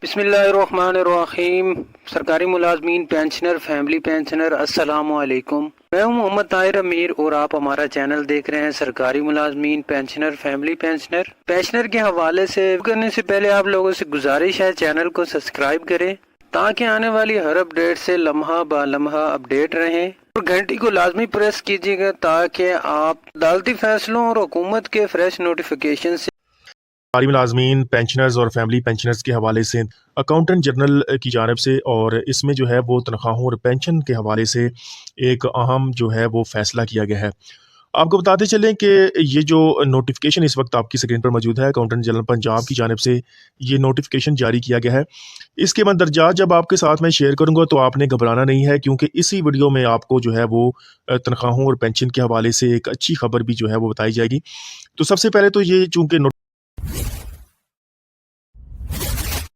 बिस्मिल्लाहिर्रहमानिर्रहीम। सरकारी मुलाजमीन, pensioner, family pensioner, अस्सलाम वालेकुम। मैं हूं मोहम्मद ताहिर अमीर और आप हमारा चैनल देख रहे हैं सरकारी मुलाजमीन, पेंशनर, फैमिली पेंशनर। पेंशनर के हवाले से करने से पहले आप लोगों से गुजारिश है चैनल को सब्सक्राइब करें ताकि आने वाली हर अपडेट से लम्हा बा लम्हा अपडेट रहें, और घंटी को लाजमी प्रेस कीजिएगा ताकि आप अदालती फैसलों और हुकूमत के फ्रेश नोटिफिकेशन से सरकारी मुलाजमीन, पेंशनर्स और फैमिली पेंशनर्स के हवाले से अकाउंटेंट जनरल की जानिब से और इसमें जो है वो तनख्वाहों और पेंशन के हवाले से एक अहम जो है वो फ़ैसला किया गया है। आपको बताते चलें कि ये जो नोटिफिकेशन इस वक्त आपकी स्क्रीन पर मौजूद है, अकाउंटेंट जनरल पंजाब की जानिब से ये नोटिफिकेशन जारी किया गया है। इसके मंदरजात जब आपके साथ मैं शेयर करूँगा तो आपने घबराना नहीं है, क्योंकि इसी वीडियो में आपको जो है वो तनख्वाहों और पेंशन के हवाले से एक अच्छी खबर भी जो है वो बताई जाएगी। तो सबसे पहले तो ये चूँकि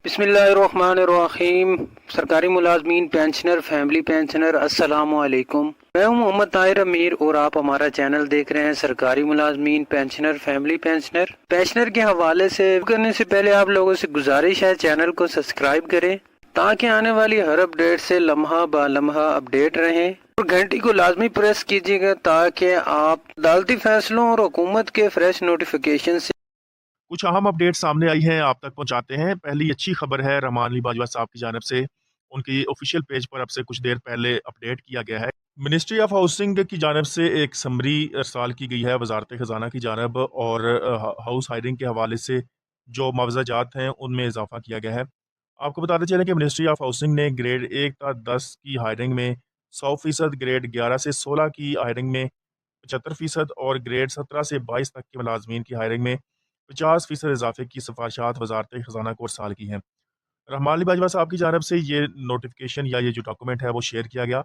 बिस्मिल्लाहिर्रहमानिर्रहीम। सरकारी मुलाजमीन, पेंशनर, फैमिली पेंशनर, अस्सलाम वालेकुम। मैं हूं मोहम्मद ताहिर अमीर और आप हमारा चैनल देख रहे हैं सरकारी मुलाजमीन, पेंशनर, फैमिली पेंशनर। पेंशनर के हवाले से करने से पहले आप लोगों से गुजारिश है चैनल को सब्सक्राइब करें ताकि आने वाली हर अपडेट से लम्हा बा लम्हा अपडेट रहें, और घंटी को लाजमी प्रेस कीजिएगा ताकि आप अदालती फैसलों और हुकूमत के फ्रेश नोटिफिकेशन से कुछ अहम अपडेट सामने आई हैं, आप तक पहुंचाते हैं। पहली अच्छी खबर है रहमान अली बाजवा साहब की जानिब से, उनकी ऑफिशियल पेज पर अब से कुछ देर पहले अपडेट किया गया है। मिनिस्ट्री ऑफ हाउसिंग की जानिब से एक समरी अरसाल की गई है वजारत ख़जाना की जानिब, और हाउस हायरिंग के हवाले से जो मुआवजा जात हैं उनमें इजाफा किया गया है। आपको बताते चलें कि मिनिस्ट्री ऑफ हाउसिंग ने ग्रेड 1 था 10 की हायरिंग में 100%, ग्रेड 11 से 16 की हायरिंग में 75% और ग्रेड 17 से 22 तक के मुलाजमीन की हायरिंग में 50% इजाफे की सिफारिशात वजारत ख़जाना को अरसाल की हैं। रहमान अली बाजवा साहब की जानिब से ये नोटिफिकेशन या ये जो डॉक्यूमेंट है वो शेयर किया गया।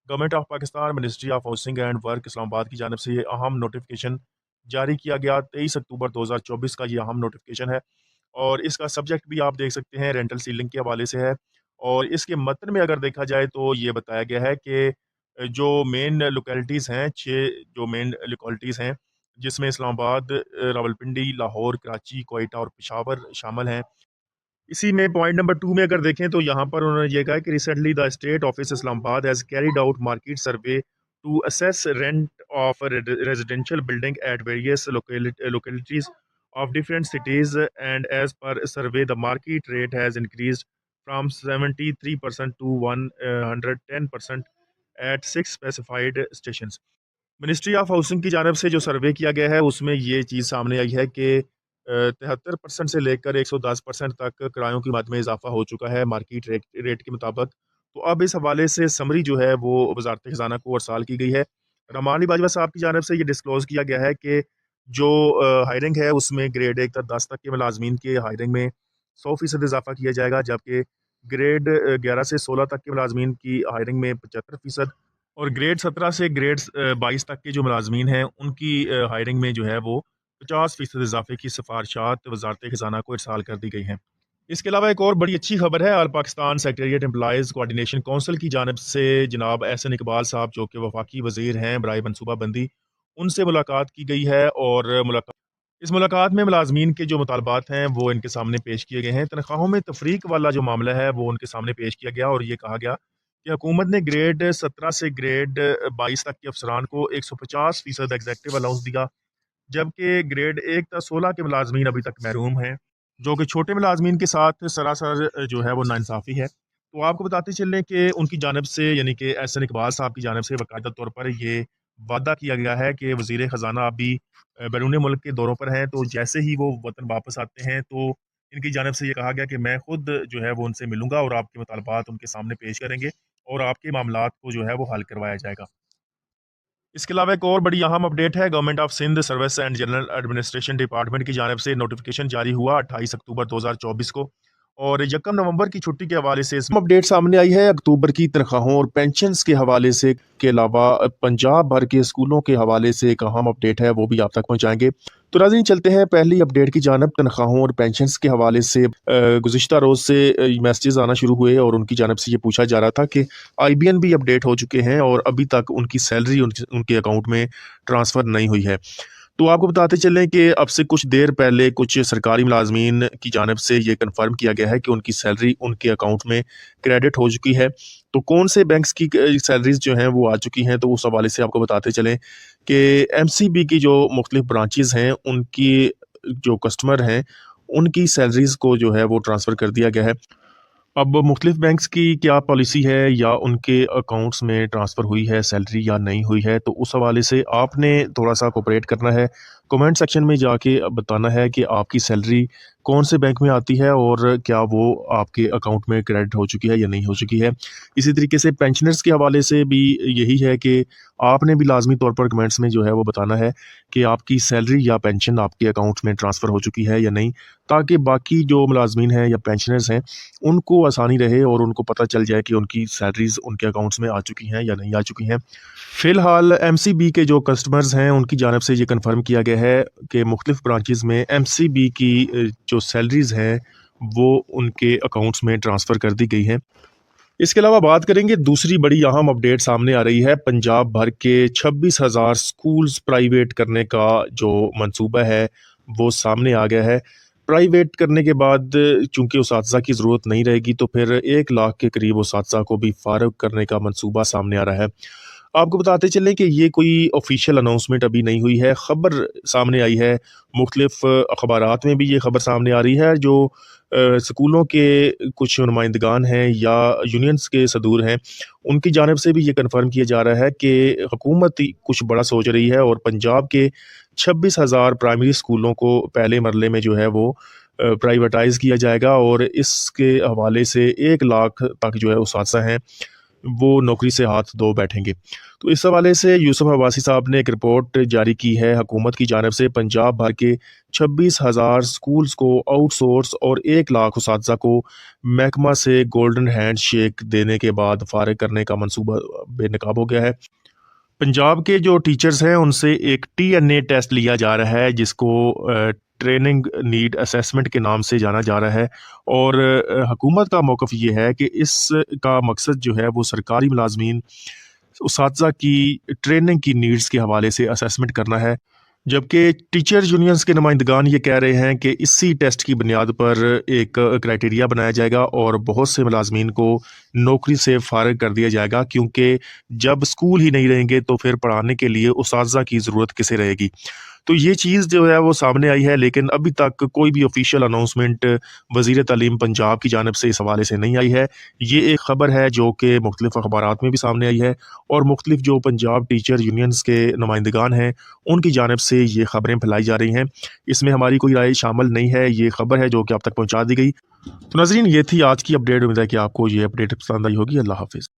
Government of Pakistan, ministry of housing and work, Islamabad की जानिब से ये अहम नोटिफिकेशन जारी किया गया। 23 अक्टूबर 2024 का ये अहम नोटिफिकेशन है, और इसका सब्जेक्ट भी आप देख सकते हैं रेंटल सीलिंग के हवाले से है। और इसके मतन में अगर देखा जाए तो ये बताया गया है कि जो मेन लोकेलिटीज़ हैं, 6 जो मेन लोकेलिटीज़ हैं, जिसमें इस्लामाबाद, रावलपिंडी, लाहौर, कराची, कोयटा और पेशावर शामिल हैं। इसी में पॉइंट नंबर 2 में अगर देखें तो यहाँ पर उन्होंने ये कहा कि recently the state office Islamabad has carried out market survey to assess rent of residential building at various localities of different cities, and as per survey the market rate has increased from 73% to 110% at 6 specified stations. Ministry of housing की जानिब से जो सर्वे किया गया है उसमें ये चीज़ सामने आई है कि 73% से लेकर 110% तक किरायों की मद में इजाफा हो चुका है मार्केट रेट के मुताबिक। तो अब इस हवाले से समरी जो है वो वजारत ख़जाना को अरसाल की गई है। रहमान अली बाजवा साहब की जानिब से ये डिस्क्लोज़ किया गया है कि जो हायरिंग है उसमें ग्रेड 1 तक 10 तक के मुलाजमीन के हायरिंग में 100% इजाफा किया जाएगा, जबकि ग्रेड 11 से 16 तक के मुलाजमीन की हायरिंग में 75% और ग्रेड 17 से ग्रेड 22 तक के जो मुलाजमीन हैं उनकी हायरिंग में जो है वो 50% इजाफे की सिफारिशात वजारत ख़जाना को इरसाल कर दी गई हैं। इसके अलावा एक और बड़ी अच्छी खबर है, all Pakistan secretariat employees coordination council की जानिब से जनाब एहसन इकबाल साहब जो कि वफाकी वज़ीर हैं बराए मनसूबा बंदी, उनसे मुलाकात की गई है। और इस मुलाकात में मुलाजमीन के जो मुतालबात हैं वो इनके सामने पेश किए गए हैं। तनख्वाहों में तफरीक वाला जो मामला है वो उनके सामने पेश किया गया, और ये कहा गया कि हुकूमत ने ग्रेड 17 से ग्रेड 22 तक के अफसरान को 150% एग्जेक्टिव अलाउंस दिया, जबकि ग्रेड 1 तक 16 के मुलाजमीन अभी तक महरूम हैं, जो कि छोटे मुलाजमीन के साथ सरासर जो है वो नाइंसाफ़ी है। तो आपको बताते चलें कि उनकी जानिब से यानी कि एहसन इकबाल साहब की जानिब से बाकायदा तौर पर ये वादा किया गया है कि वज़ीर ख़जाना अभी बैरून मुल्क के दौरों पर हैं, तो जैसे ही वो वतन वापस आते हैं तो इनकी जानिब से ये कहा गया कि मैं खुद जो है वो उनसे मिलूंगा और आपके मुतालबात उनके सामने पेश करेंगे और आपके मामलात को जो है वो हल करवाया जाएगा। इसके अलावा एक और बड़ी अहम अपडेट है, government of Sindh service and general administration department की जानिब से नोटिफिकेशन जारी हुआ 28 अक्टूबर 2024 को, और 1 नवंबर की छुट्टी के हवाले से इसमें अपडेट सामने आई है। अक्टूबर की तनख्वाहों और पेंशन्स के हवाले से के अलावा पंजाब भर के स्कूलों के हवाले से एक अहम अपडेट है, वो भी आप तक पहुंचाएंगे। तो नाज़रीन चलते हैं पहली अपडेट की जानब। तनख्वाहों और पेंशन्स के हवाले से गुज़िश्ता रोज़ से मैसेजेस आना शुरू हुए और उनकी जानब से ये पूछा जा रहा था कि IBN भी अपडेट हो चुके हैं और अभी तक उनकी सैलरी उनके अकाउंट में ट्रांसफ़र नहीं हुई है। تو آپ کو بتاتے چلیں کہ اب سے کچھ دیر پہلے کچھ سرکاری ملازمین کی جانب سے یہ کنفرم کیا گیا ہے کہ ان کی سیلری ان کے اکاؤنٹ میں کریڈٹ ہو چکی ہے۔ تو کون سے بینکس کی سیلریز جو ہیں وہ آ چکی ہیں، تو اس حوالے سے آپ کو بتاتے چلیں کہ ایم سی بی کی جو مختلف برانچز ہیں ان کی جو کسٹمر ہیں ان کی سیلریز کو جو ہے وہ ٹرانسفر کر دیا گیا ہے۔ اب مختلف بینکس کی کیا پالیسی ہے یا ان کے اکاؤنٹس میں ٹرانسفر ہوئی ہے سیلری یا نہیں ہوئی ہے، تو اس حوالے سے آپ نے تھوڑا سا کوپریٹ کرنا ہے، کومنٹ سیکشن میں جا کے بتانا ہے کہ آپ کی سیلری کون سے بینک میں آتی ہے اور کیا وہ آپ کے اکاؤنٹ میں کریڈٹ ہو چکی ہے یا نہیں ہو چکی ہے۔ اسی طریقے سے پینشنرز کے حوالے سے بھی یہی ہے کہ آپ نے بھی لازمی طور پر کمنٹس میں جو ہے وہ بتانا ہے کہ آپ کی سیلری یا پینشن آپ کے اکاؤنٹ میں ٹرانسفر ہو چکی ہے یا نہیں، تاکہ باقی جو ملازمین ہیں یا پینشنرز ہیں ان کو آسانی رہے اور ان کو پتہ چل جائے کہ ان کی سیلریز ان کے اکاؤنٹس میں آ چکی ہیں یا نہیں آ چکی ہیں۔ فی الحال ایم سی بی کے جو کسٹمرز ہیں ان کی جانب سے یہ کنفرم کیا گیا ہے کہ مختلف برانچز میں ایم سی بی کی جو سیلریز ہیں وہ ان کے اکاؤنٹس میں ٹرانسفر کر دی گئی ہیں۔ اس کے علاوہ بات کریں گے دوسری بڑی اہم اپڈیٹ سامنے آ رہی ہے، پنجاب بھر کے 26,000 سکولز پرائیویٹ کرنے کا جو منصوبہ ہے وہ سامنے آ گیا ہے۔ پرائیویٹ کرنے کے بعد چونکہ اساتذہ کی ضرورت نہیں رہے گی تو پھر 1 لاکھ کے قریب اساتذہ کو بھی فارغ کرنے کا منصوبہ سامنے آ رہا ہے۔ آپ کو بتاتے چلیں کہ یہ کوئی آفیشیل اناؤنسمنٹ ابھی نہیں ہوئی ہے، خبر سامنے آئی ہے، مختلف اخبارات میں بھی یہ خبر سامنے آ رہی ہے۔ جو سکولوں کے کچھ نمائندگان ہیں یا یونینز کے صدور ہیں ان کی جانب سے بھی یہ کنفرم کیا جا رہا ہے کہ حکومت کچھ بڑا سوچ رہی ہے اور پنجاب کے 26,000 پرائمری اسکولوں کو پہلے مرحلے میں جو ہے وہ پرائیویٹائز کیا جائے گا اور اس کے حوالے سے 1 لاکھ تک جو ہے اساتذہ ہیں وہ نوکری سے ہاتھ دھو بیٹھیں گے۔ تو اس حوالے سے یوسف عباسی صاحب نے ایک رپورٹ جاری کی ہے حکومت کی جانب سے، پنجاب بھر کے 26,000 سکولز کو آؤٹ سورس اور 1 لاکھ اساتذہ کو محکمہ سے گولڈن ہینڈ شیک دینے کے بعد فارغ کرنے کا منصوبہ بے نقاب ہو گیا ہے۔ پنجاب کے جو ٹیچرز ہیں ان سے ایک ٹی این اے ٹیسٹ لیا جا رہا ہے جس کو ٹریننگ نیڈ اسیسمنٹ کے نام سے جانا جا رہا ہے، اور حکومت کا موقف یہ ہے کہ اس کا مقصد جو ہے وہ سرکاری ملازمین اساتذہ کی ٹریننگ کی نیڈز کے حوالے سے اسیسمنٹ کرنا ہے، جبکہ ٹیچر یونینز کے نمائندگان یہ کہہ رہے ہیں کہ اسی ٹیسٹ کی بنیاد پر ایک کرائٹیریا بنایا جائے گا اور بہت سے ملازمین کو نوکری سے فارغ کر دیا جائے گا، کیونکہ جب اسکول ہی نہیں رہیں گے تو پھر پڑھانے کے لیے اساتذہ کی ضرورت کسے رہے گی۔ تو یہ چیز جو ہے وہ سامنے آئی ہے، لیکن ابھی تک کوئی بھی آفیشیل اناؤنسمنٹ وزیر تعلیم پنجاب کی جانب سے اس حوالے سے نہیں آئی ہے۔ یہ ایک خبر ہے جو کہ مختلف اخبارات میں بھی سامنے آئی ہے اور مختلف جو پنجاب ٹیچر یونینز کے نمائندگان ہیں ان کی جانب سے یہ خبریں پھیلائی جا رہی ہیں۔ اس میں ہماری کوئی رائے شامل نہیں ہے، یہ خبر ہے جو کہ آپ تک پہنچا دی گئی۔ تو ناظرین، یہ تھی آج کی اپڈیٹ، امید ہے کہ آپ کو یہ اپڈیٹ پسند آئی ہوگی۔ اللہ حافظ۔